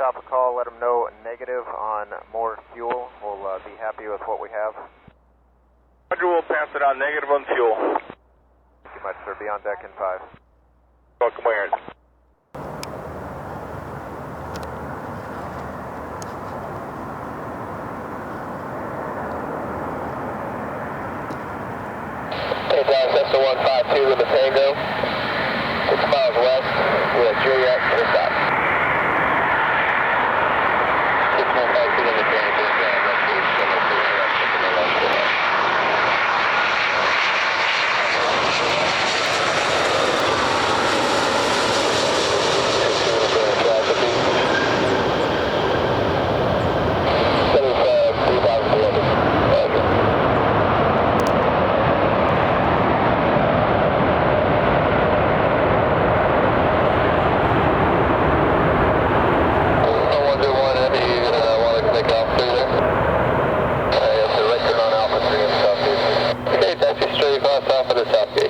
shop a call, let them know negative on more fuel. We'll be happy with what we have. Roger, we'll pass it on negative on fuel. Thank you much, sir. Be on deck in 5. Welcome, Aaron. Hey, Dallas, that's the 152 with the Tango.